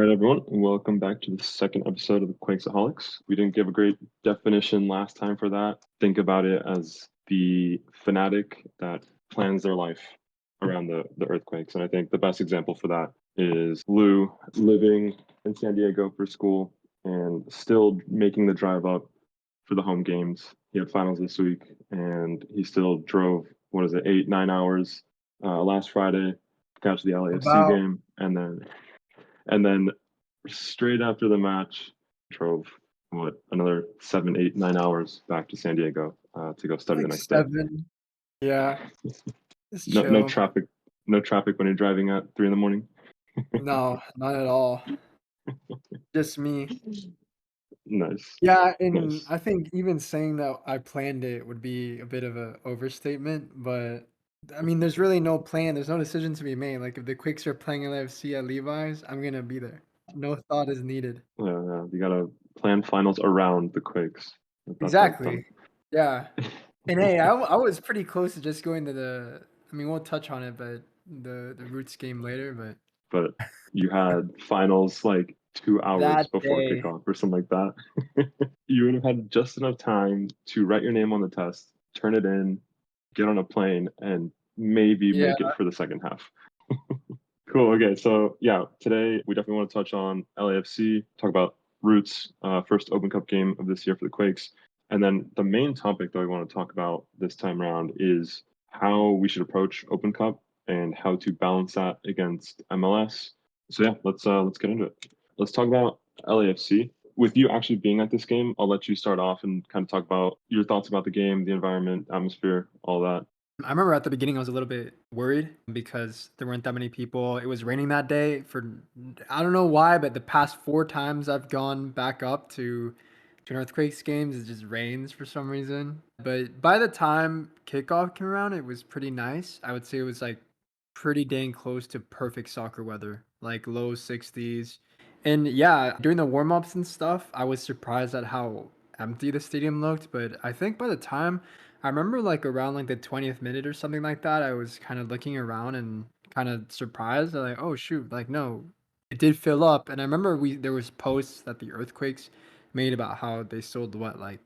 right, everyone, welcome back to the second episode of the Quakesaholics. We didn't give a great definition last time for that. Think about it as the fanatic that plans their life around the earthquakes. And I think the best example for that is Lou living in San Diego for school and still making the drive up for the home games. He had finals this week and he still drove, 8, 9 hours last Friday to catch the LAFC About game. And then straight after the match, drove another 7, 8, 9 hours back to San Diego to go study the like next day. 7. Yeah, it's No chill. traffic, no traffic when you're driving at 3 in the morning. No, not at all. Just me. Nice, Yeah, and nice. I think even saying that I planned it would be a bit of a overstatement, but I mean, there's really no plan. There's no decision to be made. Like if the Quakes are playing LAFC at Levi's, I'm gonna be there. No thought is needed. You gotta plan finals around the Quakes. That's how it's done. Exactly. Yeah. And hey, I was pretty close to just going to the. I mean, we'll touch on it, but the Roots game later. But But you had finals like 2 hours that before day, kickoff or something like that. You would have had just enough time to write your name on the test, turn it in, get on a plane, and maybe yeah. make it for the second half. Cool. Okay. So, yeah, today we definitely want to touch on LAFC, talk about Roots, first Open Cup game of this year for the Quakes. And then the main topic that we want to talk about this time around is how we should approach Open Cup and how to balance that against MLS. So yeah, let's get into it. Let's talk about LAFC. With you actually being at this game, I'll let you start off and kind of talk about your thoughts about the game, the environment, atmosphere, all that. I remember at the beginning I was a little bit worried because there weren't that many people. It was raining that day for I don't know why, but the past 4 times I've gone back up to an Earthquakes games, it just rains for some reason. But by the time kickoff came around, it was pretty nice. I would say it was like pretty dang close to perfect soccer weather, like low 60s. And yeah, during the warm-ups and stuff, I was surprised at how empty the stadium looked, but I think by the time I remember like around like the 20th minute or something like that, I was kind of looking around and kind of surprised. Like, oh shoot, like no, it did fill up. And I remember we there was posts that the Earthquakes made about how they sold what like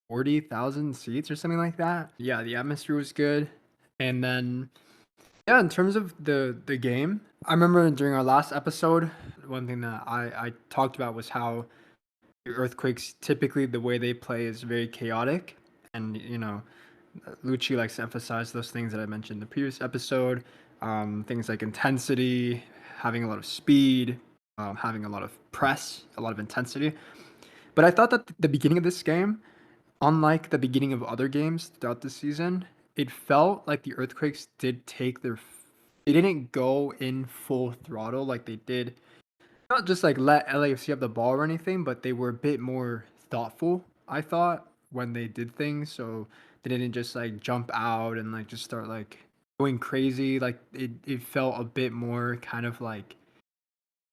40,000 seats or something like that. Yeah, the atmosphere was good. And then yeah, in terms of the game, I remember during our last episode, one thing that I talked about was how the Earthquakes typically the way they play is very chaotic, and Lucci likes to emphasize those things that I mentioned in the previous episode. Things like intensity, having a lot of speed, having a lot of press, a lot of intensity. But I thought that the beginning of this game, unlike the beginning of other games throughout the season, it felt like the Earthquakes did take their. They didn't go in full throttle like they did. Not just like let LAFC have the ball or anything, but they were a bit more thoughtful, I thought, when they did things. So they didn't just like jump out and like just start like going crazy. Like it felt a bit more kind of like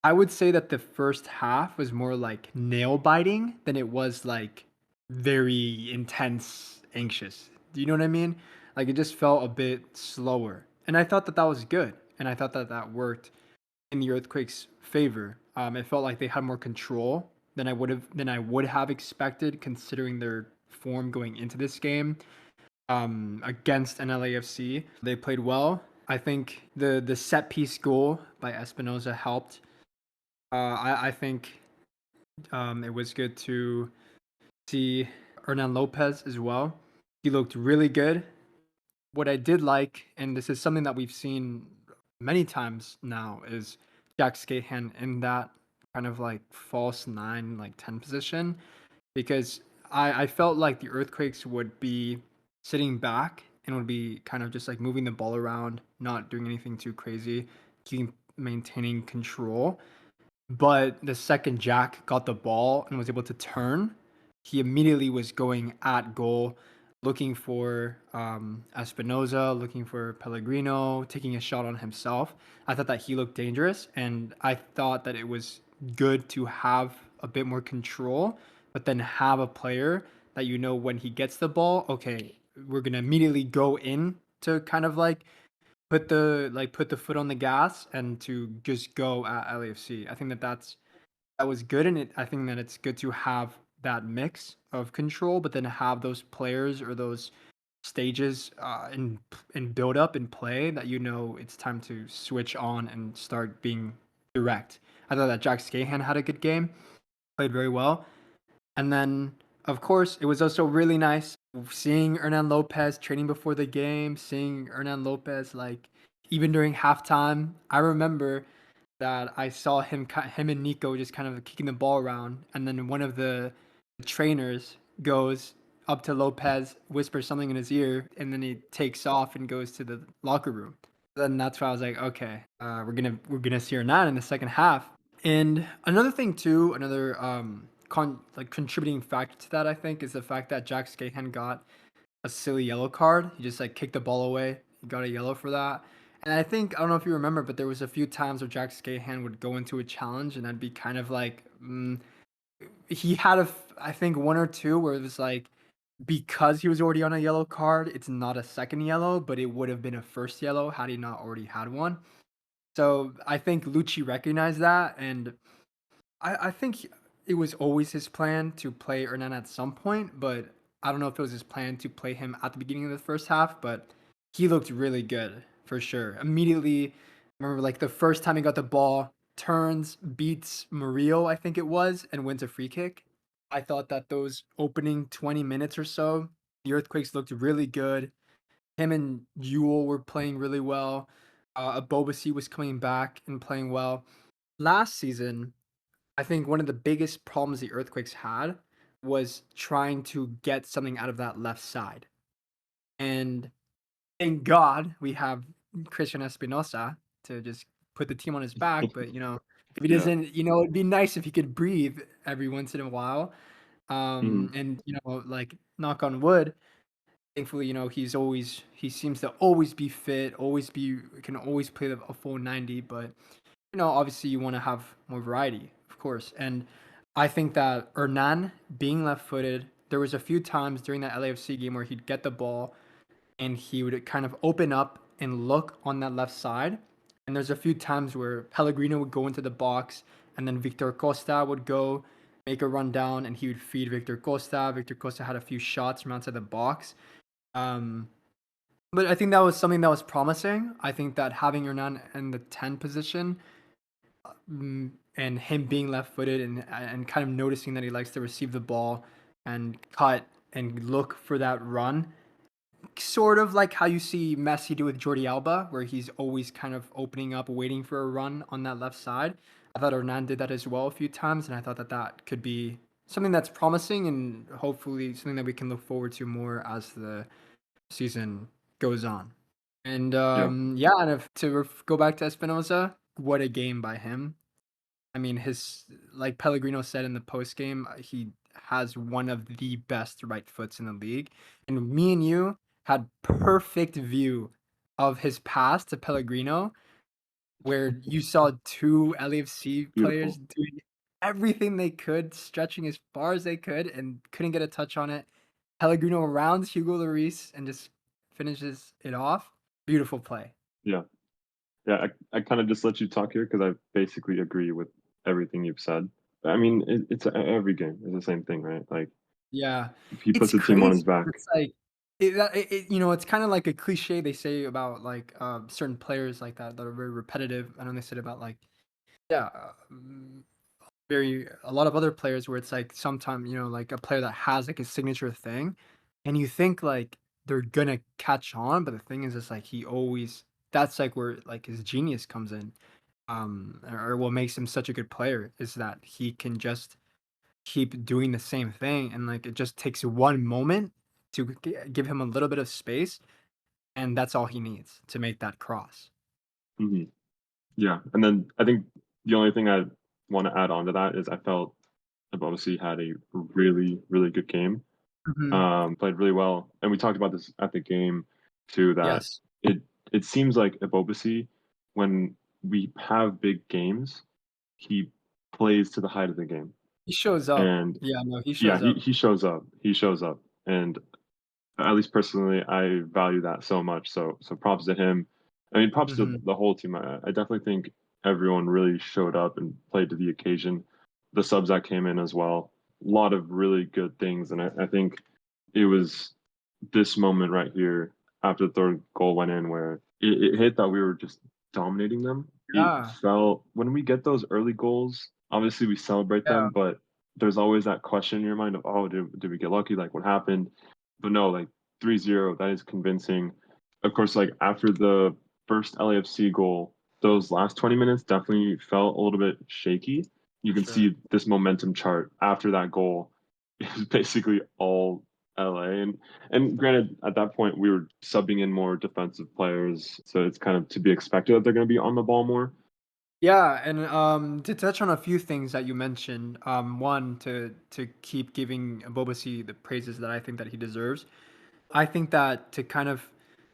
I would say that the first half was more like nail biting than it was like very intense, anxious. Do you know what I mean? Like it just felt a bit slower. And I thought that that was good. And I thought that that worked in the Earthquakes' favor. It felt like they had more control than I would have expected, considering their form going into this game against an LAFC. They played well. I think the set piece goal by Espinoza helped. I think it was good to see Hernan Lopez as well. He looked really good. What I did like, and this is something that we've seen many times now, is Jack Scahan in that kind of like false 9, like 10 position, because I felt like the Earthquakes would be sitting back and would be kind of just like moving the ball around, not doing anything too crazy, keeping maintaining control. But the second Jack got the ball and was able to turn, he immediately was going at goal, looking for Espinoza, looking for Pellegrino, taking a shot on himself. I thought that he looked dangerous, and I thought that it was good to have a bit more control, but then have a player that you know when he gets the ball, okay, we're gonna immediately go in to kind of like put the foot on the gas and to just go at LAFC. I think that that's that was good, and I think that it's good to have that mix of control, but then have those players or those stages in build up and play that it's time to switch on and start being direct. I thought that Jack Scahan had a good game, played very well. And then, of course, it was also really nice seeing Hernan Lopez training before the game, seeing Hernan Lopez like even during halftime. I remember that I saw him and Nico just kind of kicking the ball around, and then one of the trainers goes up to Lopez, whispers something in his ear, and then he takes off and goes to the locker room. Then that's why I was like, okay, we're gonna see Hernan in the second half. And another thing too, another contributing factor to that, I think, is the fact that Jack Scahan got a silly yellow card. He just like kicked the ball away. He got a yellow for that. And I don't know if you remember, but there was a few times where Jack Scahan would go into a challenge, and that'd be kind of like he had I think one or two where it was like because he was already on a yellow card, it's not a second yellow, but it would have been a first yellow had he not already had one. So I think Lucci recognized that, and I think it was always his plan to play Hernan at some point, but I don't know if it was his plan to play him at the beginning of the first half, but he looked really good for sure. Immediately, I remember like the first time he got the ball, turns, beats Murillo, I think it was, and wins a free kick. I thought that those opening 20 minutes or so, the Earthquakes looked really good. Him and Yule were playing really well. Abobasi was coming back and playing well. Last season, I think one of the biggest problems the Earthquakes had was trying to get something out of that left side. And thank God we have Christian Espinosa to just put the team on his back. But if he Yeah. doesn't, it'd be nice if he could breathe every once in a while. Mhm. And like knock on wood, thankfully, he seems to always be fit, can always play a full 90, but obviously you want to have more variety, of course. And I think that Hernan being left-footed, there was a few times during that LAFC game where he'd get the ball and he would kind of open up and look on that left side. And there's a few times where Pellegrino would go into the box and then Victor Costa would go make a run down and he would feed Victor Costa. Victor Costa had a few shots from outside the box. Um, but I think that was something that was promising. I think that having Hernan in the 10 position and him being left-footed and kind of noticing that he likes to receive the ball and cut and look for that run, sort of like how you see Messi do with Jordi Alba, where he's always kind of opening up, waiting for a run on that left side. I thought Hernan did that as well a few times, and I thought that that could be something that's promising and hopefully something that we can look forward to more as the season goes on. And Yeah. yeah, and go back to Espinosa, what a game by him. I mean, like Pellegrino said in the post game, he has one of the best right foots in the league. And me and you had perfect view of his pass to Pellegrino, where you saw two LAFC players Beautiful. doing everything they could, stretching as far as they could, and couldn't get a touch on it. Pellegrino rounds Hugo Lloris and just finishes it off. Beautiful play. Yeah. Yeah. I kind of just let you talk here because I basically agree with everything you've said. I mean, it's every game is the same thing, right? Like Yeah, if he puts it's the team on his crazy. back. It's like it's kind of like a cliche they say about like certain players like that are very repetitive. I know they said about like yeah, very a lot of other players where it's like sometimes like a player that has like a signature thing, and you think like they're gonna catch on, but the thing is, it's like he always that's like where like his genius comes in, or what makes him such a good player is that he can just keep doing the same thing, and like it just takes one moment to give him a little bit of space, and that's all he needs to make that cross. Mhm. Yeah. And then I think the only thing I want to add on to that is I felt obviously had a really, really good game. Mhm. Played really well. And we talked about this at the game too, that Yes, it it seems like Ebobisse, when we have big games, he plays to the height of the game. he shows up. And Yeah, no, he yeah, shows up. he shows up. He shows up. And at least personally, I value that so much. So props to him. I mean, props to Mhm. the whole team. I definitely think everyone really showed up and played to the occasion. the subs that came in as well. A lot of really good things, and I think it was this moment right here after the third goal went in where it hit that we were just dominating them. It Yeah, felt when we get those early goals, obviously we celebrate yeah, them, but there's always that question in your mind of, oh, did we get lucky? Like what happened? But no, like 3-0, that is convincing. Of course, like after the first LAFC goal, those last 20 minutes definitely felt a little bit shaky. You for can sure. see this momentum chart after that goal. It was basically all LA. And granted, at that point we were subbing in more defensive players, so it's kind of to be expected that they're going to be on the ball more. Yeah, and to touch on a few things that you mentioned, one to keep giving Bobasi the praises that I think that he deserves. I think that to kind of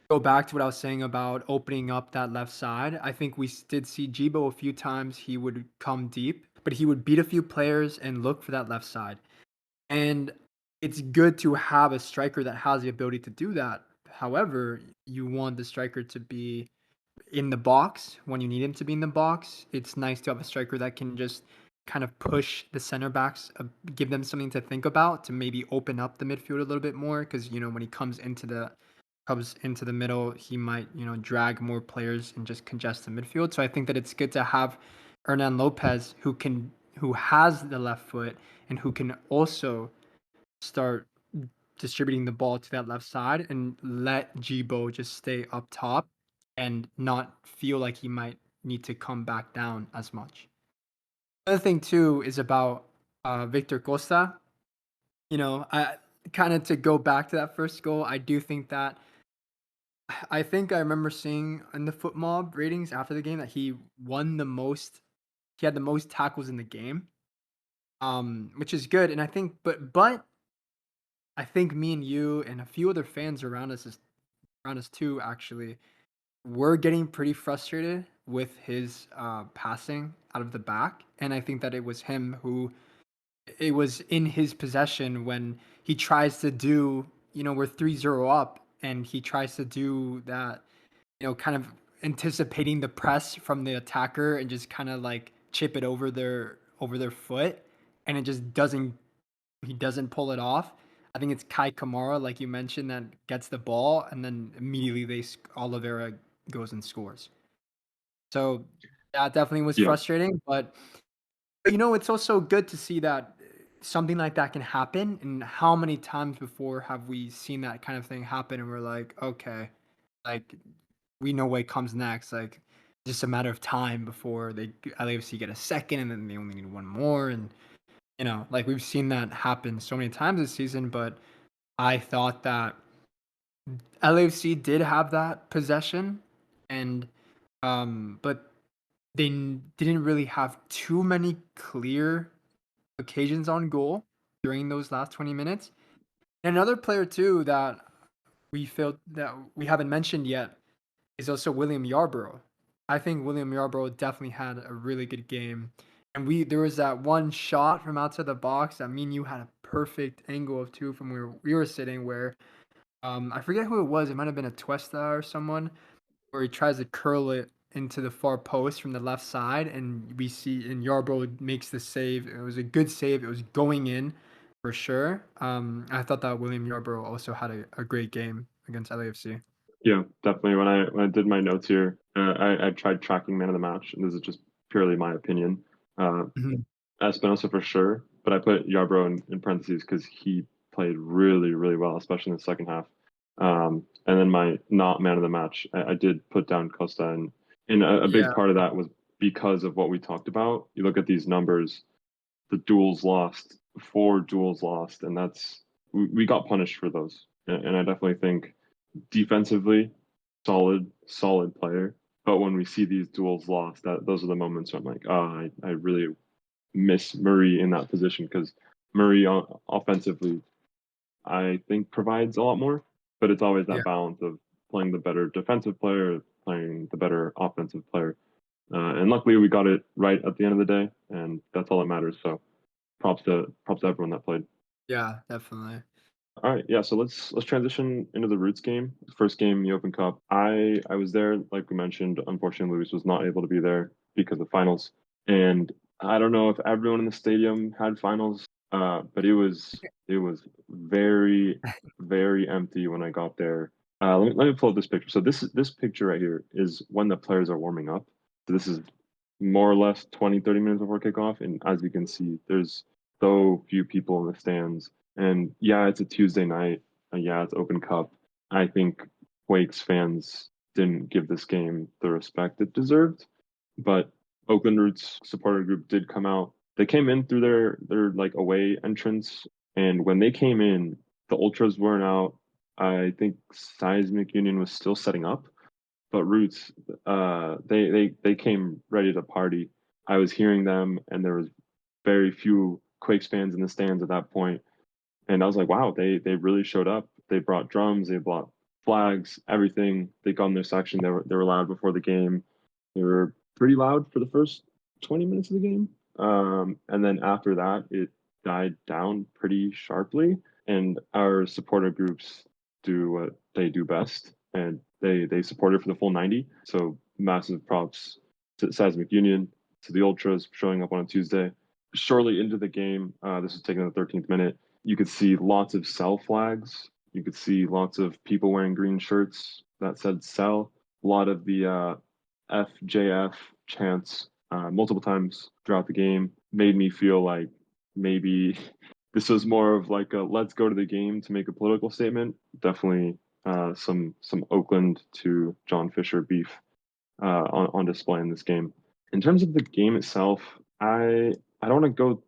go back to what I was saying about opening up that left side, I think we did see Jibo a few times. He would come deep, but he would beat a few players and look for that left side. And it's good to have a striker that has the ability to do that. However, you want the striker to be in the box when you need him to be in the box. It's nice to have a striker that can just kind of push the center backs, give them something to think about to maybe open up the midfield a little bit more. Because when he comes into the middle, he might drag more players and just congest the midfield. So I think that it's good to have Hernan Lopez who has the left foot and who can also start distributing the ball to that left side and let Jibo just stay up top and not feel like he might need to come back down as much. Another thing too is about Victor Costa. I kind of to go back to that first goal. I do think that I think I remember seeing in the Foot Mob ratings after the game that he won the most. He had the most tackles in the game, which is good. And I think, but I think me and you and a few other fans around us too actually were getting pretty frustrated with his passing out of the back, and I think that it was in his possession when he tries to do, we're 3-0 up, and he tries to do that, kind of anticipating the press from the attacker and just kind of like chip it over their foot, and it just doesn't he doesn't pull it off. I think it's Kai Kamara, like you mentioned, that gets the ball, and then immediately Oliveira goes and scores. So that definitely was Yeah, frustrating, but it's also good to see that something like that can happen. And how many times before have we seen that kind of thing happen? And we're like, okay, like we know what comes next. Like just a matter of time before they LAFC get a second, and then they only need one more. And like we've seen that happen so many times this season. But I thought that LAFC did have that possession, and but didn't really have too many clear occasions on goal during those last 20 minutes. And another player too that we haven't mentioned yet is also William Yarborough. I think William Yarborough definitely had a really good game. And there was that one shot from outside the box that me and you had a perfect angle of too from where we were sitting where I forget who it was. It might have been a Tuesta or someone where he tries to curl it into the far post from the left side, and we see and Yarbrough makes the save. It was a good save. It was going in for sure. I thought that William Yarbrough also had a great game against LAFC. yeah, definitely. When I did my notes here, I tried tracking man of the match, and this is just purely my opinion. Uh, Mhm. Espinosa for sure, but I put Yarbrough in parentheses because he played really, really well, especially in the second half. And then my not man of the match, I did put down Costa, and a big Yeah, part of that was because of what we talked about. You look at these numbers, the duels lost, 4 duels lost, and we got punished for those. And I definitely think defensively, solid player. But when we see these duels lost, those are the moments where I'm like, oh, I really miss Murray in that position because Murray offensively, I think provides a lot more, but it's always yeah, that balance of playing the better defensive player, playing the better offensive player. And luckily we got it right at the end of the day, and that's all that matters. So props to everyone that played. yeah, definitely. All right, yeah. So let's transition into the Roots game. First game, the Open Cup. I was there, like we mentioned. Unfortunately, Luis was not able to be there because of finals. And I don't know if everyone in the stadium had finals, but it was very very empty when I got there. Let me pull up this picture. So this picture right here is when the players are warming up. So this is more or less 20-30 minutes before kickoff, and as you can see, there's so few people in the stands. And yeah, it's a Tuesday night. Yeah, it's Open Cup. I think Quakes fans didn't give this game the respect it deserved, but Oakland Roots supporter group did come out. They came in through their like away entrance, and when they came in, the ultras weren't out. I think Seismic Union was still setting up, but Roots, they came ready to party. I was hearing them, and there was very few Quakes fans in the stands at that point, and I was like, wow, they really showed up. They brought drums, they brought flags, everything. They got in their section. They were loud before the game. They were pretty loud for the first 20 minutes of the game. And then after that, it died down pretty sharply. And our supporter groups do what they do best, and they supported for the full 90. So massive props to Seismic Union, to the Ultras showing up on a Tuesday. Shortly into the game, this was taken in the 13th minute. You could see lots of sell flags. You could see lots of people wearing green shirts that said sell. A lot of the FJF chants multiple times throughout the game made me feel like maybe this was more of like a let's go to the game to make a political statement. Definitely some Oakland to John Fisher beef on display in this game. In terms of the game itself, I don't want to go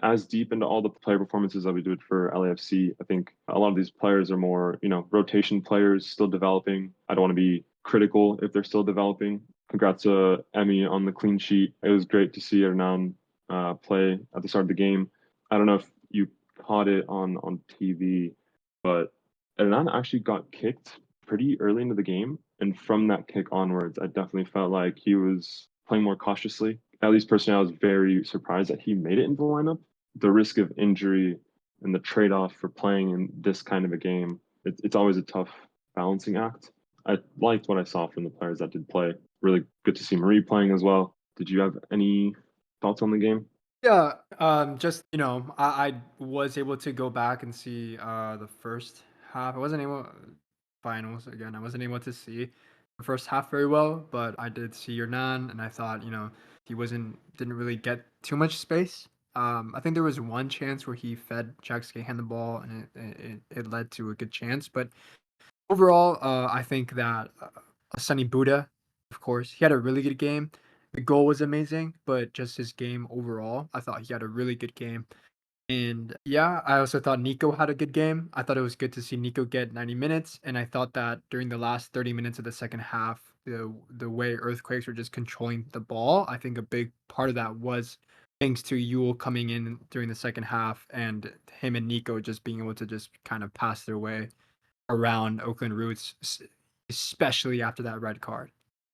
as deep into all the player performances that we did for LAFC. I think a lot of these players are more, rotation players still developing. I don't want to be critical if they're still developing. Congrats to Emmy on the clean sheet. It was great to see Hernan play at the start of the game. I don't know if you caught it on TV, but Hernan actually got kicked pretty early into the game. And from that kick onwards, I definitely felt like he was playing more cautiously. At least personally, I was very surprised that he made it into the lineup. The risk of injury and the trade-off for playing in this kind of a game, it's always a tough balancing act. I liked what I saw from the players that did play. Really good to see Marie playing as well. Did you have any thoughts on the game? Yeah, just I was able to go back and see the first half. I wasn't able finals again. I wasn't able to see the first half very well, but I did see your nan, and I thought he didn't really get too much space. I think there was one chance where he fed Jack's hand the ball, and it led to a good chance. But overall, I think that Sonny Buddha, of course, he had a really good game. The goal was amazing, but just his game overall, I thought he had a really good game. And yeah, I also thought Nico had a good game. I thought it was good to see Nico get 90 minutes, and I thought that during the last 30 minutes of the second half, the way Earthquakes were just controlling the ball, I think a big part of that was thanks to Yule coming in during the second half and him and Nico just being able to just kind of pass their way around Oakland Roots, especially after that red card.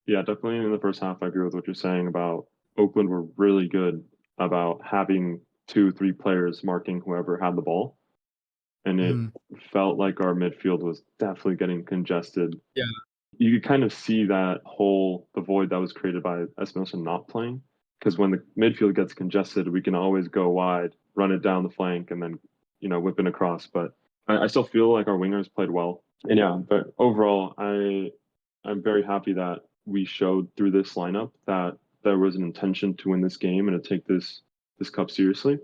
Yeah, definitely in the first half, I agree with what you're saying about Oakland were really good about having two, three players marking whoever had the ball. And it Mhm. felt like our midfield was definitely getting congested. Yeah. You could kind of see that hole, the void that was created by Espinosa not playing. Because when the midfield gets congested, we can always go wide, run it down the flank, and then, whip it across. But I still feel like our wingers played well. And yeah, but overall, I'm very happy that we showed through this lineup that there was an intention to win this game and to take this cup seriously.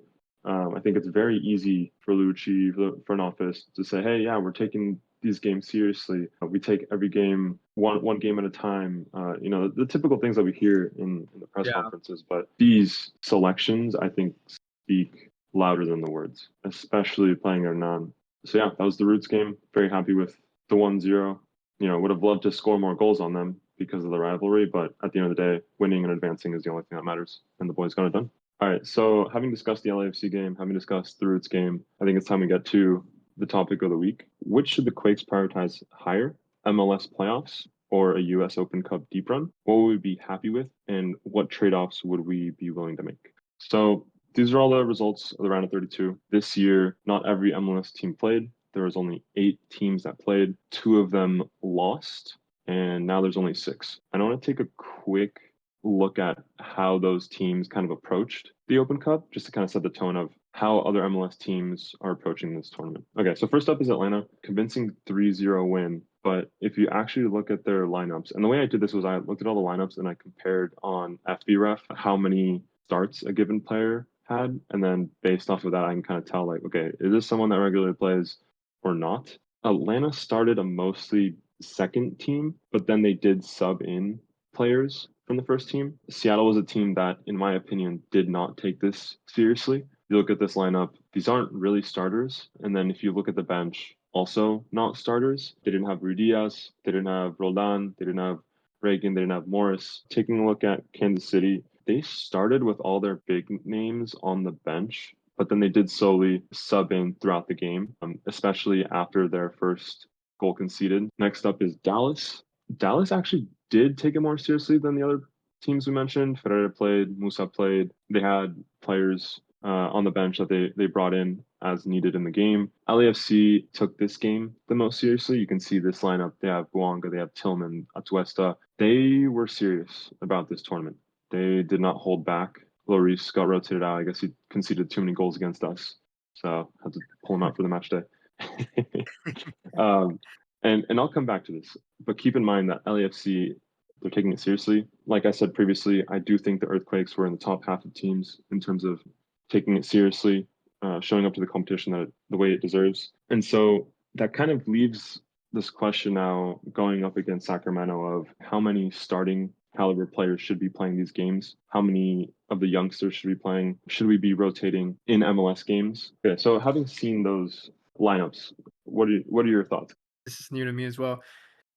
I think it's very easy for Lucci, for the front office, to say, "Hey, yeah, we're taking these games seriously. We take every game one game at a time." The typical things that we hear in the press Yeah. conferences. But these selections, I think, speak louder than the words, especially playing Hernan. So yeah, that was the Roots game. Very happy with the 1-0. Would have loved to score more goals on them because of the rivalry, but at the end of the day, winning and advancing is the only thing that matters, and the boys got it done. All right, so having discussed the LAFC game, having discussed the Roots game, I think it's time we get to the topic of the week. Which should the Quakes prioritize higher, MLS playoffs or a US Open Cup deep run? What would we be happy with, and what trade-offs would we be willing to make? So these are all the results of the round of 32. This year, not every MLS team played. There was only 8 teams that played. 2 of them lost, and now there's only 6. I want to take a quick look at how those teams kind of approached the Open Cup, just to kind of set the tone of how other MLS teams are approaching this tournament. Okay, so first up is Atlanta, convincing 3-0 win. But if you actually look at their lineups, and the way I did this was I looked at all the lineups and I compared on FBref how many starts a given player had, and then based off of that, I can kind of tell like, okay, is this someone that regularly plays or not? Atlanta started a mostly second team, but then they did sub in players from the first team. Seattle was a team that, in my opinion, did not take this seriously. You look at this lineup, these aren't really starters. And then if you look at the bench, also not starters. They didn't have Ruidiaz, they didn't have Roldan, they didn't have Reagan, they didn't have Morris. Taking a look at Kansas City, they started with all their big names on the bench, but then they did slowly sub in throughout the game, especially after their first goal conceded. Next up is Dallas. Dallas actually did take it more seriously than the other teams we mentioned. Ferreira played, Musa played. They had players on the bench that they brought in as needed in the game. LAFC took this game the most seriously. You can see this lineup. They have Buanga, they have Tillman, Atuesta. They were serious about this tournament. They did not hold back. Lloris got rotated out. I guess he conceded too many goals against us, so had to pull him out for the match day. And I'll come back to this, but keep in mind that LAFC, they're taking it seriously. Like I said previously, I do think the Earthquakes were in the top half of teams in terms of taking it seriously, showing up to the competition the way it deserves. And so that kind of leaves this question now going up against Sacramento of how many starting caliber players should be playing these games, how many of the youngsters should be playing, should we be rotating in MLS games? Okay, so having seen those lineups, what are your thoughts? This is new to me as well.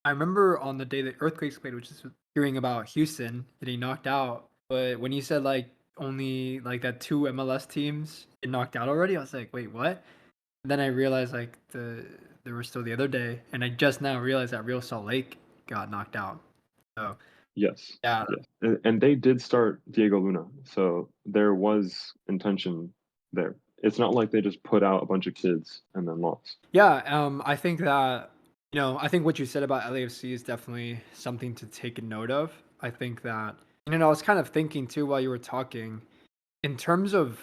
I remember on the day that Earthquakes played, which is hearing about Houston getting knocked out. But when you said like only like that two MLS teams get knocked out already, I was like, wait, what? And then I realized like there was still the other day, and I just now realized that Real Salt Lake got knocked out. So Yes, yeah, yes, and they did start Diego Luna, so there was intention there. It's not like they just put out a bunch of kids and then lost. yeah. I think that I think what you said about LAFC is definitely something to take a note of. I think that I was kind of thinking too while you were talking in terms of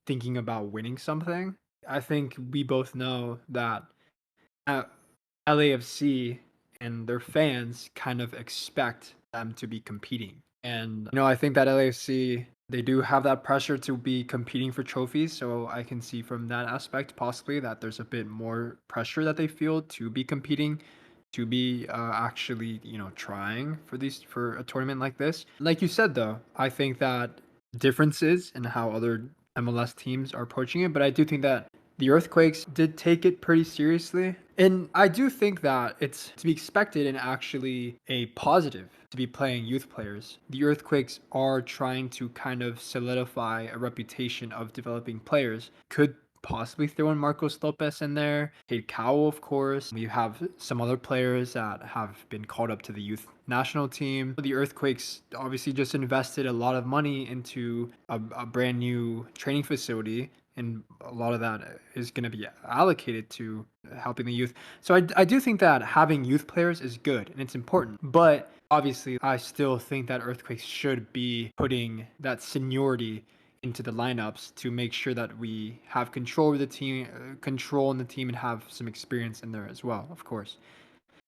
thinking about winning something. I think we both know that uh, LAFC and their fans kind of expect them to be competing. And I think that LAFC, they do have that pressure to be competing for trophies, so I can see from that aspect possibly that there's a bit more pressure that they feel to be competing, to be actually trying for a tournament like this. Like you said though, I think that differences in how other MLS teams are approaching it, but I do think that the Earthquakes did take it pretty seriously. And I do think that it's to be expected and actually a positive to be playing youth players. The Earthquakes are trying to kind of solidify a reputation of developing players. Could possibly throw in Marcos Lopez in there, Cade Cowell, of course. We have some other players that have been called up to the youth national team. The Earthquakes obviously just invested a lot of money into a brand new training facility, and a lot of that is going to be allocated to helping the youth. So I do think that having youth players is good and it's important. But obviously, I still think that Earthquakes should be putting that seniority into the lineups to make sure that we have control of the team, control in the team, and have some experience in there as well, of course.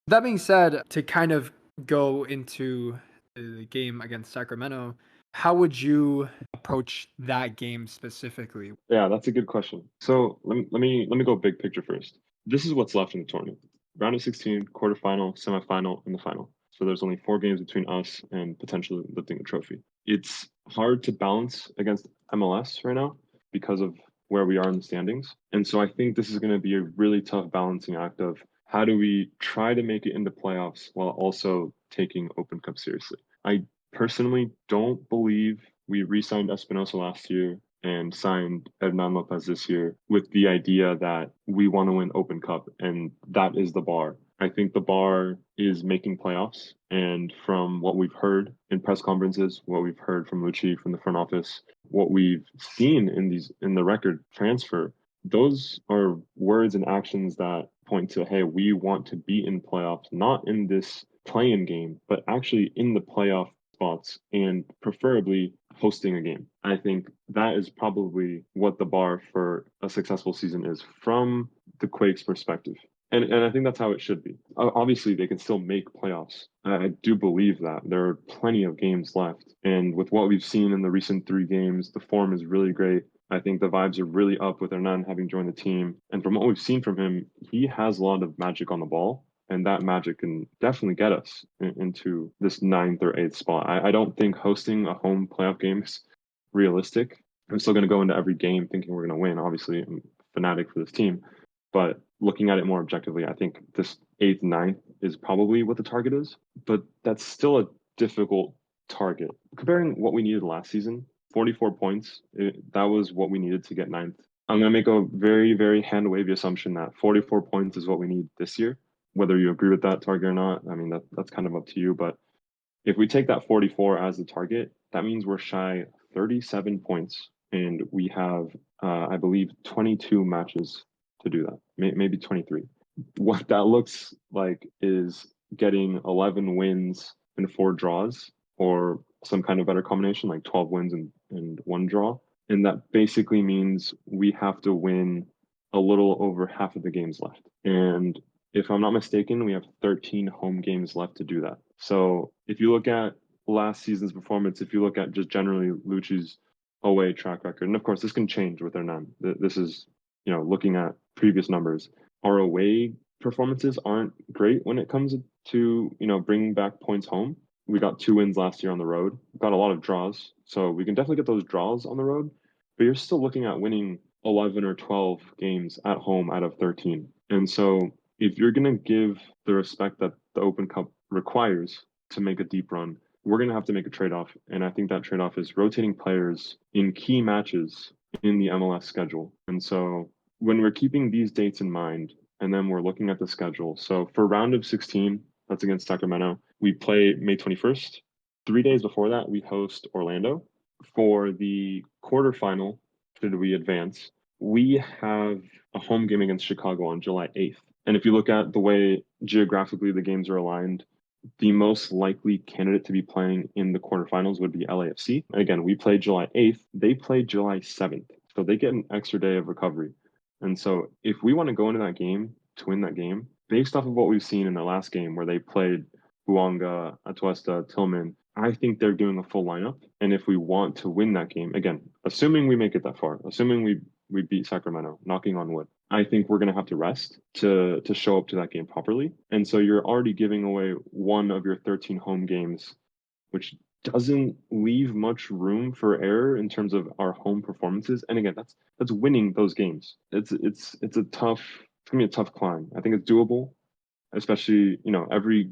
That being said, to kind of go into the game against Sacramento, how would you approach that game specifically? Yeah, that's a good question. So let me go big picture first. This is what's left in the tournament: round of 16, quarterfinal, semifinal, and the final. So there's only 4 games between us and potentially lifting a trophy. It's hard to balance against MLS right now because of where we are in the standings. And so I think this is going to be a really tough balancing act of how do we try to make it into playoffs while also taking Open Cup seriously. I personally don't believe we re-signed Espinosa last year and signed Hernan Lopez this year with the idea that we want to win Open Cup and that is the bar. I think the bar is making playoffs. And from what we've heard in press conferences, what we've heard from Lucci from the front office, what we've seen in the record transfer, those are words and actions that point to, hey, we want to be in playoffs, not in this play-in game, but actually in the playoff spots and preferably hosting a game. I think that is probably what the bar for a successful season is from the Quakes perspective. And I think that's how it should be. Obviously, they can still make playoffs. I do believe that. There are plenty of games left. And with what we've seen in the recent 3 games, the form is really great. I think the vibes are really up with Hernan having joined the team. And from what we've seen from him, he has a lot of magic on the ball. And that magic can definitely get us into this 9th or 8th spot. I don't think hosting a home playoff game is realistic. I'm still going to go into every game thinking we're going to win. Obviously, I'm a fanatic for this team. But looking at it more objectively, I think this 8th, 9th is probably what the target is. But that's still a difficult target. Comparing what we needed last season, 44 points, that was what we needed to get 9th. I'm going to make a very, very hand wavy assumption that 44 points is what we need this year. Whether you agree with that target or not, I mean, that's kind of up to you. But if we take that 44 as the target, that means we're shy 37 points. And we have, I believe, 22 matches to do that, maybe 23. What that looks like is getting 11 wins and 4 draws, or some kind of better combination, like 12 wins and 1 draw. And that basically means we have to win a little over half of the games left. And if I'm not mistaken, we have 13 home games left to do that. So if you look at last season's performance, if you look at just generally Lucci's away track record, and of course this can change with Hernan. This is, looking at previous numbers. Our away performances aren't great when it comes to, bringing back points home. We got 2 wins last year on the road. We got a lot of draws, so we can definitely get those draws on the road. But you're still looking at winning 11 or 12 games at home out of 13. And so if you're going to give the respect that the Open Cup requires to make a deep run, we're going to have to make a trade-off. And I think that trade-off is rotating players in key matches in the MLS schedule. And so when we're keeping these dates in mind, and then we're looking at the schedule. So for round of 16, that's against Sacramento, we play May 21st. 3 days before that, we host Orlando. For the quarterfinal, should we advance, we have a home game against Chicago on July 8th. And if you look at the way geographically the games are aligned, the most likely candidate to be playing in the quarterfinals would be LAFC. And again, we played July 8th. They played July 7th. So they get an extra day of recovery. And so if we want to go into that game to win that game, based off of what we've seen in the last game where they played Buanga, Atuesta, Tillman, I think they're doing a full lineup. And if we want to win that game, again, assuming we make it that far, assuming we beat Sacramento, knocking on wood, I think we're going to have to rest to show up to that game properly. And so you're already giving away one of your 13 home games, which doesn't leave much room for error in terms of our home performances. And again, that's winning those games. It's a tough, for me, a tough climb. I think it's doable, especially, every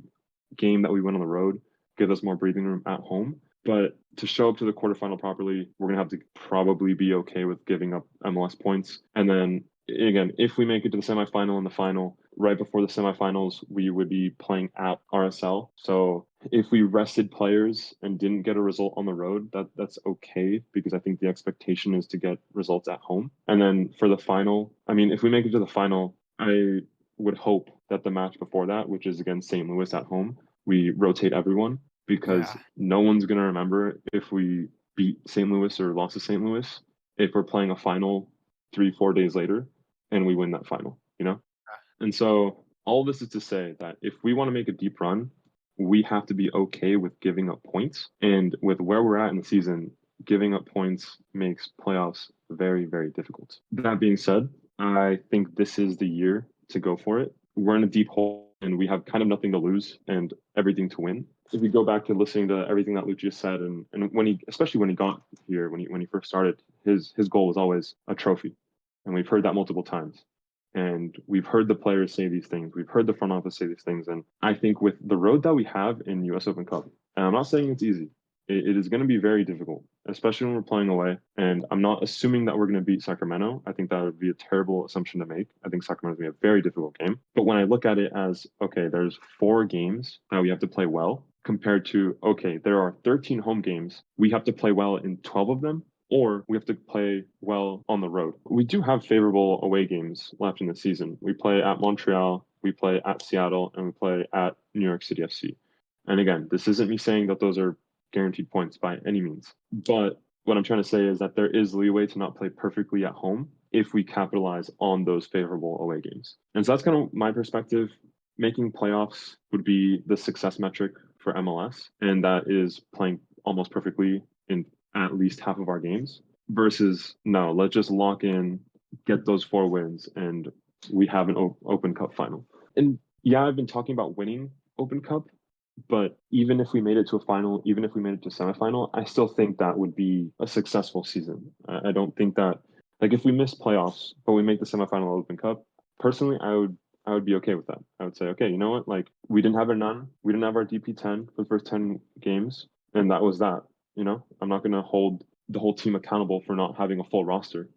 game that we win on the road gives us more breathing room at home. But to show up to the quarterfinal properly, we're going to have to probably be okay with giving up MLS points. And then again, if we make it to the semifinal and the final, right before the semifinals, we would be playing at RSL. So if we rested players and didn't get a result on the road, that's okay, because I think the expectation is to get results at home. And then for the final, I mean, if we make it to the final, I would hope that the match before that, which is against St. Louis at home, we rotate everyone, because no one's going to remember if we beat St. Louis or lost to St. Louis if we're playing a final 3-4 days later and we win that final, And so all this is to say that if we want to make a deep run, we have to be okay with giving up points. And with where we're at in the season, giving up points makes playoffs very, very difficult. That being said, I think this is the year to go for it. We're in a deep hole and we have kind of nothing to lose and everything to win. If we go back to listening to everything that Lucius said, and when especially when he got here, when he first started, his goal was always a trophy. And we've heard that multiple times. And we've heard the players say these things. We've heard the front office say these things. And I think with the road that we have in US Open Cup, and I'm not saying it's easy, it is going to be very difficult, especially when we're playing away. And I'm not assuming that we're going to beat Sacramento. I think that would be a terrible assumption to make. I think Sacramento's going to be a very difficult game. But when I look at it as, okay, there's 4 games that we have to play well, compared to, okay, there are 13 home games. We have to play well in 12 of them, or we have to play well on the road. We do have favorable away games left in the season. We play at Montreal, we play at Seattle, and we play at New York City FC. And again, this isn't me saying that those are guaranteed points by any means. But what I'm trying to say is that there is leeway to not play perfectly at home if we capitalize on those favorable away games. And so that's kind of my perspective. Making playoffs would be the success metric for MLS, and that is playing almost perfectly in at least half of our games versus no, let's just lock in, get those 4 wins, and we have an Open Cup final. And yeah, I've been talking about winning Open Cup, but even if we made it to a final, even if we made it to semifinal, I still think that would be a successful season. I don't think that like if we miss playoffs but we make the semifinal Open Cup, personally, I would be okay with that. I would say, okay, you know what? Like we didn't have we didn't have our DP10 for the first 10 games, and that was that. I'm not going to hold the whole team accountable for not having a full roster.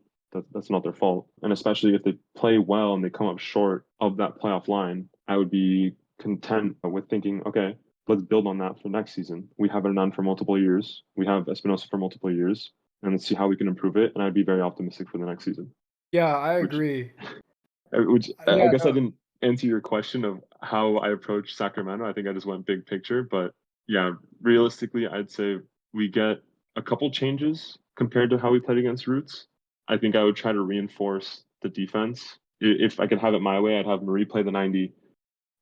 That's not their fault. And especially if they play well and they come up short of that playoff line, I would be content with thinking, okay, let's build on that for next season. We have Hernan for multiple years. We have Espinosa for multiple years, and let's see how we can improve it. And I'd be very optimistic for the next season. Yeah, I Which, agree. which I Yeah, guess I no, didn't answer your question of how I approach Sacramento. I think I just went big picture, but yeah, realistically, I'd say we get a couple changes compared to how we played against Roots. I think I would try to reinforce the defense. If I could have it my way, I'd have Marie play the 90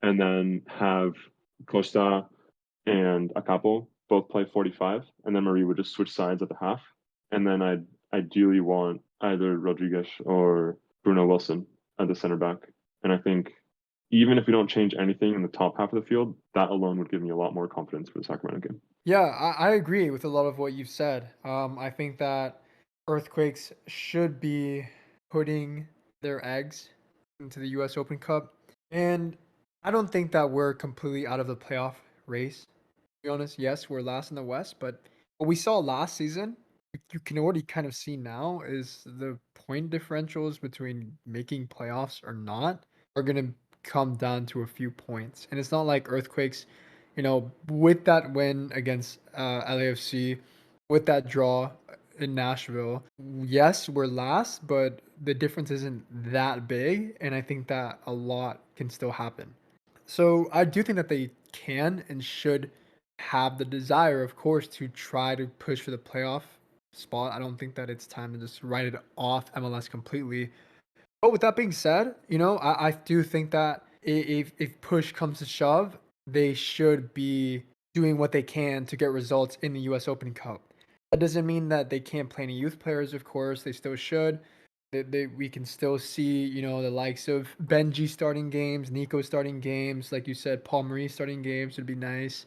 and then have Costa and Acapo both play 45, and then Marie would just switch sides at the half. And then I'd ideally want either Rodriguez or Bruno Wilson at the center back. And I think even if we don't change anything in the top half of the field, that alone would give me a lot more confidence for the Sacramento game. yeah, I agree with a lot of what you've said. I think that Earthquakes should be putting their eggs into the U.S. Open Cup, and I don't think that we're completely out of the playoff race. To be honest, yes, we're last in the West, but what we saw last season, you can already kind of see now is the point differentials between making playoffs or not are gonna come down to a few points, and it's not like Earthquakes, with that win against LAFC, with that draw in Nashville, yes, we're last, but the difference isn't that big, and I think that a lot can still happen. So I do think that they can and should have the desire, of course, to try to push for the playoff spot. I don't think that it's time to just write it off MLS completely. But with that being said, I do think that if push comes to shove, they should be doing what they can to get results in the U.S. Open Cup. That doesn't mean that they can't play any youth players, of course. They still should. We can still see, the likes of Benji starting games, Nico starting games, like you said, Paul Marie starting games would be nice.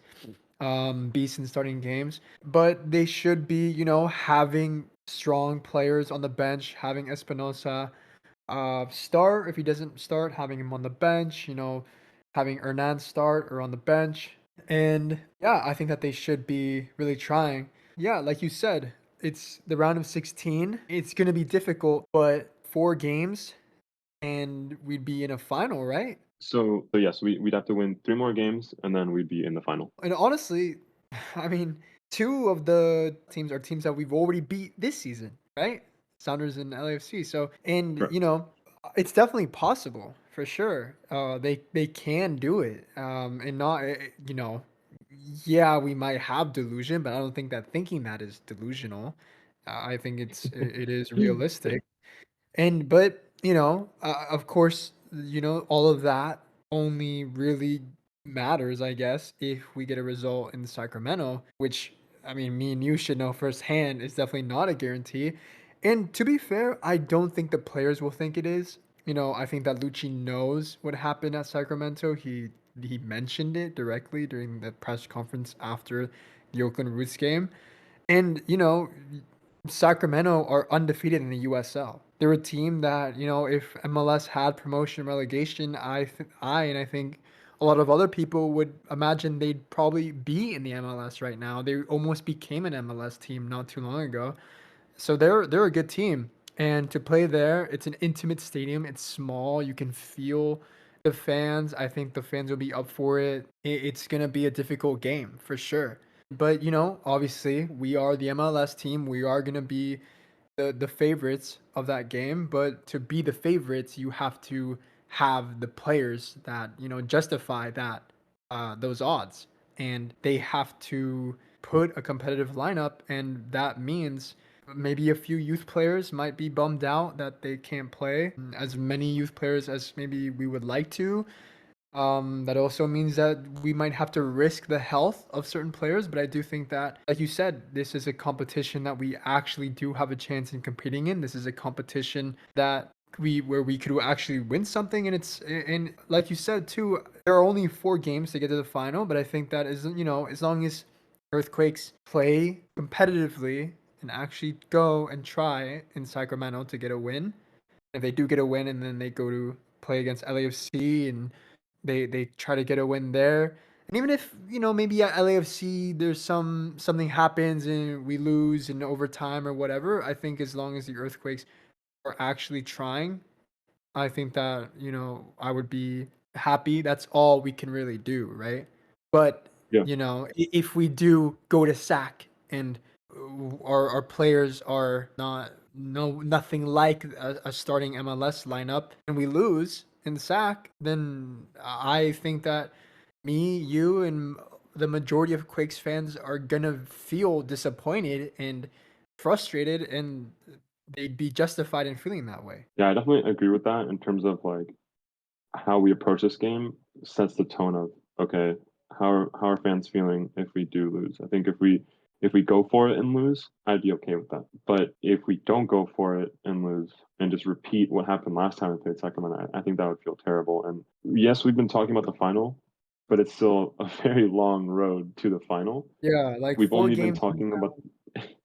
Beeson starting games, but they should be, having strong players on the bench, having Espinosa start. If he doesn't start, having him on the bench, having Hernan start or on the bench. And yeah, I think that they should be really trying. Yeah, like you said, it's the round of 16. It's going to be difficult, but 4 games and we'd be in a final, right? So yes, we'd have to win 3 more games and then we'd be in the final. And honestly, I mean, 2 of the teams are teams that we've already beat this season, right? Sounders and LAFC. So, and Correct. it's definitely possible for sure. They can do it. And not, yeah, we might have delusion, but I don't think that thinking that is delusional. I think it is Yeah. realistic. And but, of course, all of that only really matters, I guess, if we get a result in Sacramento, which I mean, me and you should know firsthand is definitely not a guarantee. And to be fair, I don't think the players will think it is. I think that Lucci knows what happened at Sacramento. He mentioned it directly during the press conference after the Oakland Roots game. And, Sacramento are undefeated in the USL. They're a team that, if MLS had promotion relegation, I think a lot of other people would imagine they'd probably be in the MLS right now. They almost became an MLS team not too long ago. So they're a good team. And to play there, it's an intimate stadium. It's small. You can feel the fans. I think the fans will be up for it. It's going to be a difficult game for sure. But, obviously, we are the MLS team. We are going to be the favorites of that game. But to be the favorites, you have to have the players that, justify those odds. And they have to put a competitive lineup, and that means maybe a few youth players might be bummed out that they can't play as many youth players as maybe we would like to. That also means that we might have to risk the health of certain players, but I do think that, like you said, this is a competition that we actually do have a chance in competing in. This is a competition that where we could actually win something, and like you said too, there are only 4 games to get to the final, but I think that is, as long as Earthquakes play competitively and actually go and try in Sacramento to get a win. If they do get a win and then they go to play against LAFC and they try to get a win there. And even if, maybe at LAFC there's something happens and we lose in overtime or whatever, I think as long as the Earthquakes are actually trying, I think that, I would be happy. That's all we can really do, right? But, Yeah. if we do go to sack and our players are nothing like a starting MLS lineup and we lose in the sack, then I think that me, you, and the majority of Quakes fans are gonna feel disappointed and frustrated, and they'd be justified in feeling that way. Yeah, I definitely agree with that in terms of like how we approach this game sets the tone of okay, how are fans feeling if we do lose? I think if we go for it and lose, I'd be okay with that. But if we don't go for it and lose and just repeat what happened last time we played Sacramento, I think that would feel terrible. And yes, we've been talking about the final, but it's still a very long road to the final. Yeah, like We've four only been games from talking about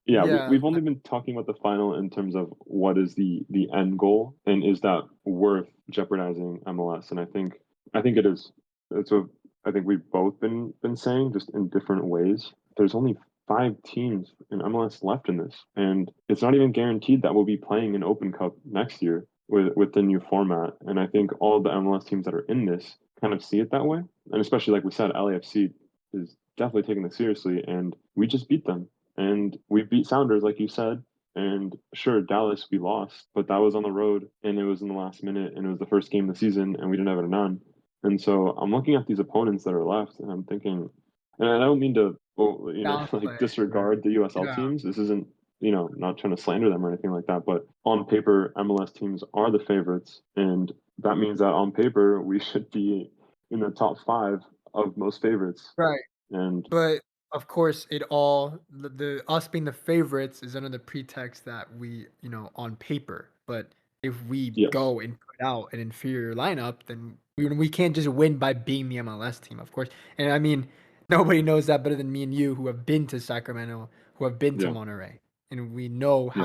yeah, yeah, we've only been talking about the final in terms of what is the end goal and is that worth jeopardizing MLS? And I think it is. It's what I think we've both been saying just in different ways. There's only 5 teams in MLS left in this, and it's not even guaranteed that we'll be playing an Open Cup next year with the new format. And I think all the MLS teams that are in this kind of see it that way, and especially like we said, LAFC is definitely taking this seriously, and we just beat them and we beat Sounders, like you said. And sure, Dallas, we lost, but that was on the road and it was in the last minute and it was the first game of the season and we didn't have it on. And so I'm looking at these opponents that are left and I'm thinking, and I don't mean to, well, like downplay or disregard the USL yeah, teams. This isn't, not trying to slander them or anything like that. But on paper, MLS teams are the favorites. And that means that on paper, we should be in the top 5 of most favorites. right. And But of course, it all the us being the favorites is under the pretext that we, on paper. But if we yes, go and put out an inferior lineup, then we can't just win by being the MLS team, of course. And I mean, nobody knows that better than me and you, who have been to Sacramento, who have been to yeah, Monterrey, and we know yeah.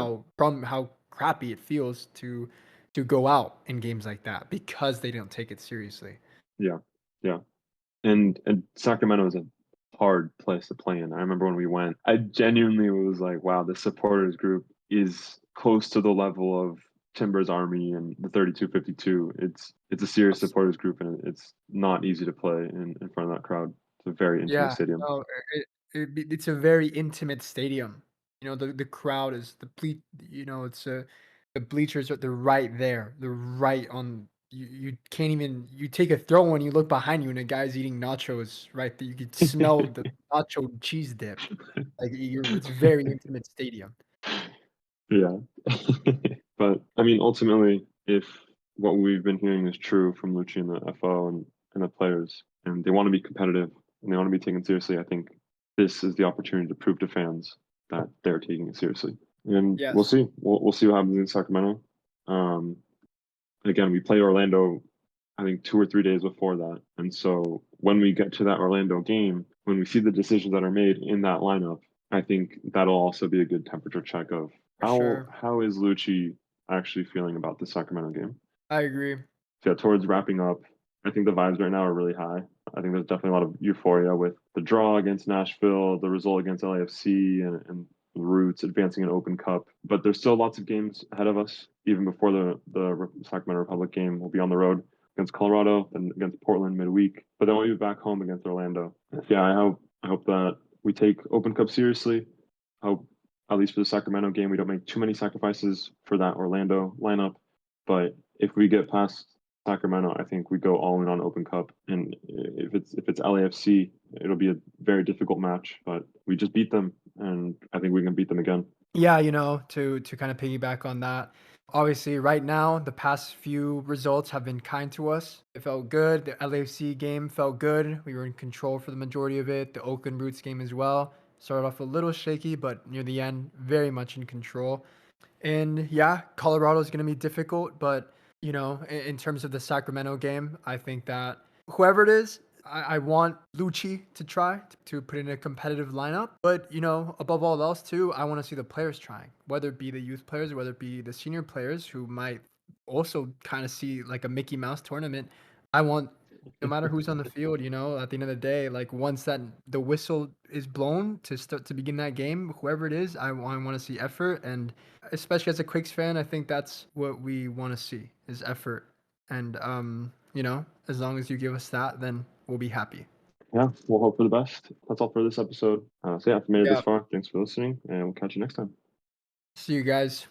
how crappy it feels to go out in games like that because they don't take it seriously. Yeah, yeah. And Sacramento is a hard place to play in. I remember when we went, I genuinely was like, wow, this supporters group is close to the level of Timbers Army and the 3252. It's a serious supporters group and it's not easy to play in front of that crowd. It's a very intimate Yeah, stadium. no, it's a very intimate stadium. The crowd is it's the bleachers are they're right there. They're right on you can't even you take a throw and you look behind you and a guy's eating nachos right there. You could smell the nacho cheese dip. Like it's very intimate stadium. Yeah. But I mean, ultimately, if what we've been hearing is true from Lucci and the FO and the players, and they want to be competitive and they want to be taken seriously, I think this is the opportunity to prove to fans that they're taking it seriously. And we'll Yes, see. We'll see what happens in Sacramento. Um, Again, we play Orlando, I think 2 or 3 days before that. And so when we get to that Orlando game, when we see the decisions that are made in that lineup, I think that'll also be a good temperature check of for sure. how is Lucci actually feeling about the Sacramento game. I agree. So yeah, towards wrapping up, I think the vibes right now are really high. I think there's definitely a lot of euphoria with the draw against Nashville, the result against LAFC, and Roots advancing an Open Cup. But there's still lots of games ahead of us. Even before the Sacramento Republic game, we'll be on the road against Colorado, then against Portland midweek. But then we'll be back home against Orlando. Yeah, I hope that we take Open Cup seriously. I hope at least for the Sacramento game, we don't make too many sacrifices for that Orlando lineup. But if we get past Sacramento, I think we go all in on Open Cup, and if it's LAFC, it'll be a very difficult match. But we just beat them, and I think we can beat them again. Yeah, to kind of piggyback on that. Obviously, right now, the past few results have been kind to us. It felt good. The LAFC game felt good. We were in control for the majority of it. The Oakland Roots game as well. Started off a little shaky, but near the end, very much in control. And yeah, Colorado is going to be difficult, but in terms of the Sacramento game, I think that whoever it is, I want Lucci to try to put in a competitive lineup. But above all else, too, I want to see the players trying, whether it be the youth players, whether it be the senior players who might also kind of see like a Mickey Mouse tournament. I want no matter who's on the field, at the end of the day, like once that the whistle is blown to start to begin that game, whoever it is, I want to see effort, and especially as a Quakes fan, I think that's what we want to see is effort, and as long as you give us that, then we'll be happy. Yeah, we'll hope for the best. That's all for this episode. So yeah, if you made it this Yeah. far, thanks for listening, and we'll catch you next time. See you guys.